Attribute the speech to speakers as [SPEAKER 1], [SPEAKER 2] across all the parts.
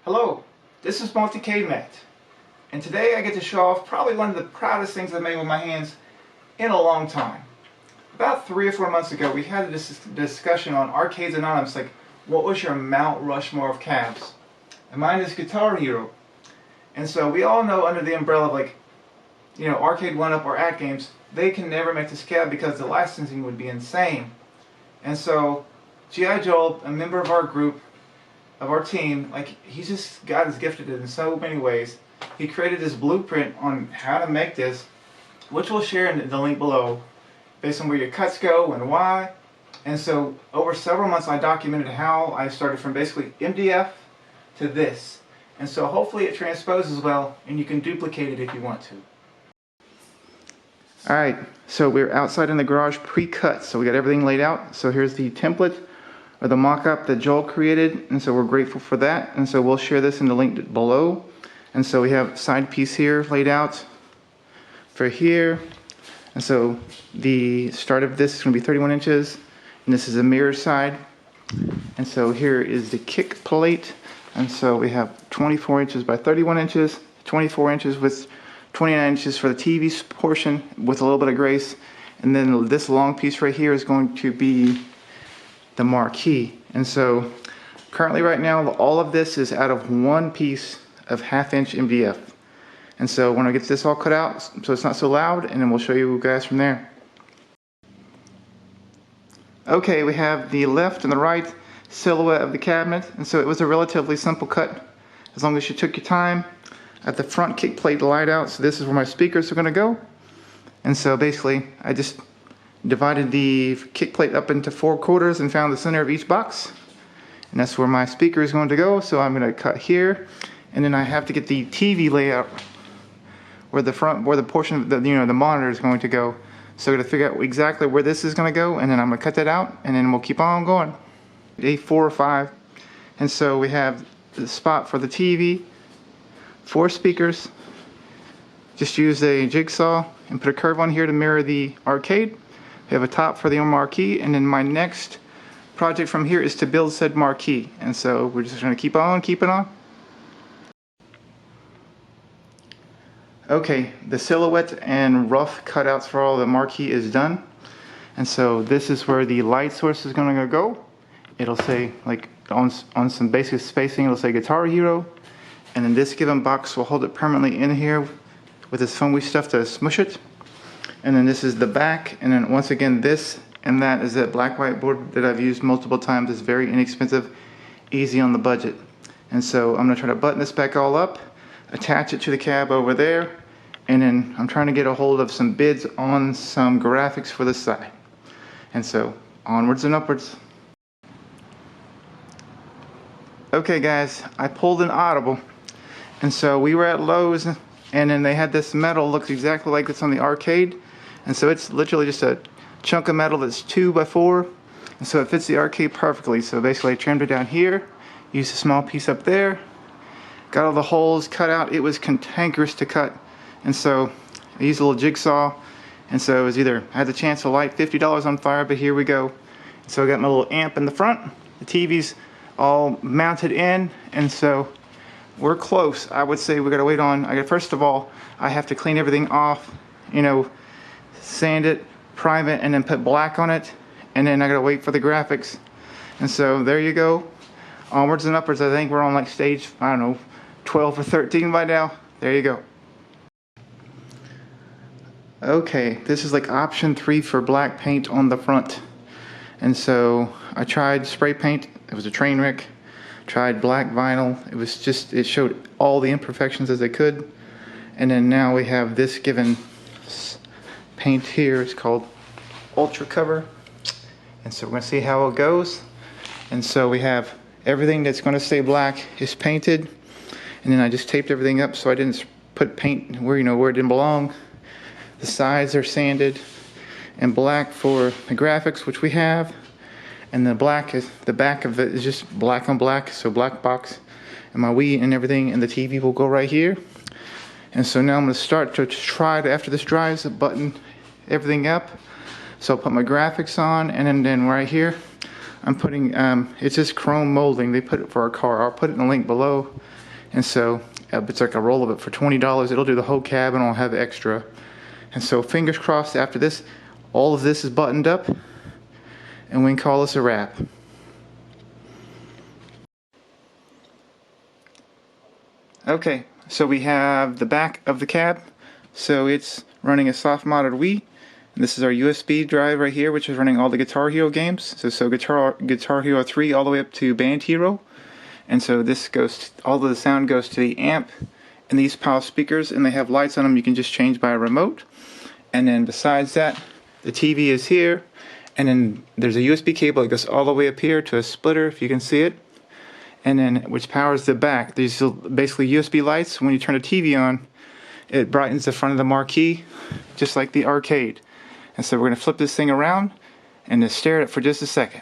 [SPEAKER 1] Hello, this is Matt, and today I get to show off probably one of the proudest things I've made with my hands in a long time. About 3 or 4 months ago, we had this discussion on Arcade1up, like, what was your Mount Rushmore of cabs? And mine is Guitar Hero. And so we all know under the umbrella of, like, you know, Arcade1up or At Games, they can never make this cab because the licensing would be insane. And so GIJOEL, a member of our group, of our team, like, he's just, God has gifted it in so many ways. He created this blueprint on how to make this, which we'll share in the link below, based on where your cuts go and why. And so over several months I documented how I started from basically MDF to this. And so hopefully it transposes well and you can duplicate it if you want to. Alright, so we're outside in the garage pre-cut, so we got everything laid out. So here's the template or the mock-up that Joel created, and so we're grateful for that. And so we'll share this in the link below. And so we have side piece here laid out for here. And so the start of this is going to be 31 inches, and this is a mirror side. And so here is the kick plate, and so we have 24 inches by 31 inches, 24 inches with 29 inches for the TV portion with a little bit of grace. And then this long piece right here is going to be the marquee. And so currently right now all of this is out of one piece of 1/2 inch MDF. And so when I get this all cut out so it's not so loud, and then we'll show you guys from there. Okay, we have the left and the right silhouette of the cabinet, and so it was a relatively simple cut as long as you took your time. At the front kick plate light out, so this is where my speakers are going to go. And so basically I just divided the kick plate up into 4 quarters and found the center of each box, and that's where my speaker is going to go. So I'm going to cut here, and then I have to get the TV layout where the portion of the, the monitor is going to go. So I'm going to figure out exactly where this is going to go, and then I'm going to cut that out, and then we'll keep on going. Day 4 or 5, and so we have the spot for the TV, 4 speakers. Just use a jigsaw and put a curve on here to mirror the arcade. We have a top for the marquee, and then my next project from here is to build said marquee. And so we're just going to keep on keeping on. Okay, the silhouette and rough cutouts for all the marquee is done. And so this is where the light source is going to go. It'll say, like, on some basic spacing, it'll say Guitar Hero. And then this given box will hold it permanently in here with this foamy stuff to smush it. And then this is the back, and then once again this and that is that black whiteboard that I've used multiple times. It's very inexpensive, easy on the budget. And so I'm going to try to button this back all up, attach it to the cab over there, and then I'm trying to get a hold of some bids on some graphics for the side. And so onwards and upwards. Okay guys, I pulled an audible, and so we were at Lowe's, and then they had this metal looks exactly like this on the arcade. And so it's literally just a chunk of metal that's 2 by 4, and so it fits the arcade perfectly. So basically I trimmed it down here, used a small piece up there, got all the holes cut out. It was cantankerous to cut, and so I used a little jigsaw. And so it was either I had the chance to light $50 on fire, but here we go. So I got my little amp in the front, the TV's all mounted in, and so we're close. I would say we gotta wait on, first of all, I have to clean everything off, sand it, prime it, and then put black on it, and then I gotta wait for the graphics. And so there you go, onwards and upwards. I think we're on like stage, I don't know, 12 or 13 by now. There you go. Okay, this is like option 3 for black paint on the front. And so I tried spray paint, it was a train wreck. Tried black vinyl, it showed all the imperfections as they could. And then now we have this given paint here. It's called Ultra Cover, and so we're going to see how it goes. And so we have everything that's going to stay black is painted, and then I just taped everything up so I didn't put paint where where it didn't belong. The sides are sanded, and black for the graphics, which we have. And the back of it is just black on black, so black box, and my Wii and everything, and the TV will go right here. And so now I'm going to start to try to, after this dries, to button everything up. So I'll put my graphics on, and then right here I'm putting it's just chrome molding. They put it for our car. I'll put it in the link below. And so it's like a roll of it for $20. It'll do the whole cab and I'll have extra. And so fingers crossed after this, all of this is buttoned up and we can call this a wrap. Okay, so we have the back of the cab. So it's running a soft modded Wii. And this is our USB drive right here, which is running all the Guitar Hero games. So Guitar Hero 3 all the way up to Band Hero. And so this goes, all of the sound goes to the amp and these power speakers, and they have lights on them you can just change by a remote. And then besides that, the TV is here, and then there's a USB cable that goes all the way up here to a splitter, if you can see it, and then which powers the back. These are basically USB lights. When you turn the TV on, it brightens the front of the Marquee, just like the arcade. And so we're going to flip this thing around and just stare at it for just a second.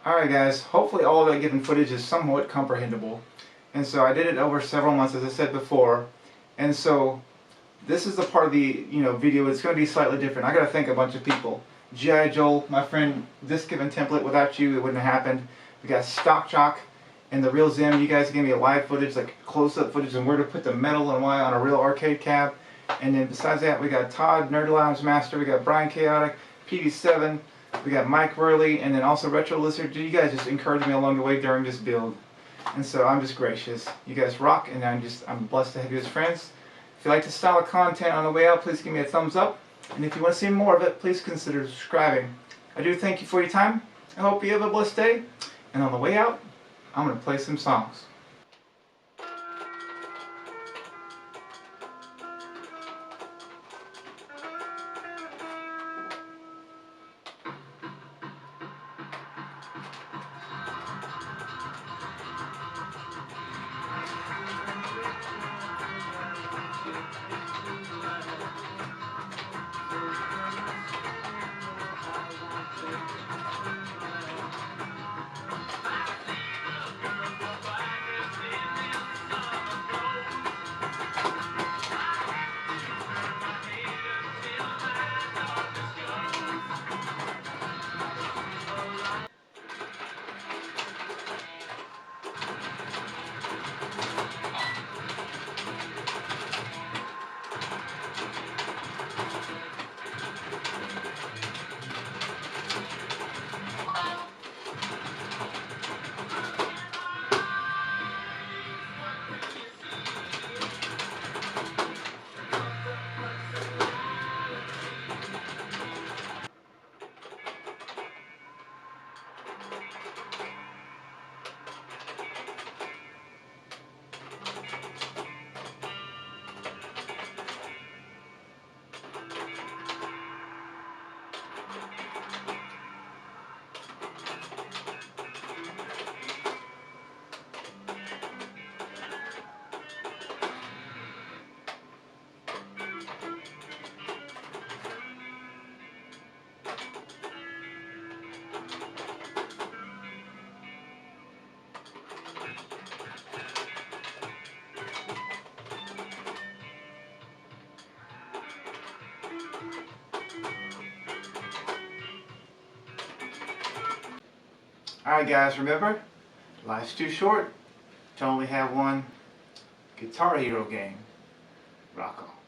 [SPEAKER 1] Alright guys, hopefully all of that given footage is somewhat comprehensible. And so I did it over several months, as I said before. And so this is the part of the video that's going to be slightly different. I got to thank a bunch of people. GIJOEL, my friend, this given template, without you it wouldn't have happened. We got Stock Chalk and the Real Zim. You guys gave me a live footage, like close-up footage, and where to put the metal and why on a real arcade cab. And then besides that, we got Todd, Nerd Lounge Master, we got Brian Chaotic, PV7, we got Mike Worley, and then also Retro Lizard. You guys just encouraged me along the way during this build. And so I'm just gracious. You guys rock, and I'm blessed to have you as friends. If you like this style of content on the way out, please give me a thumbs up. And if you want to see more of it, please consider subscribing. I do thank you for your time. I hope you have a blessed day. And on the way out, I'm going to play some songs. Alright guys, remember, life's too short to only have one Guitar Hero game. Rock on.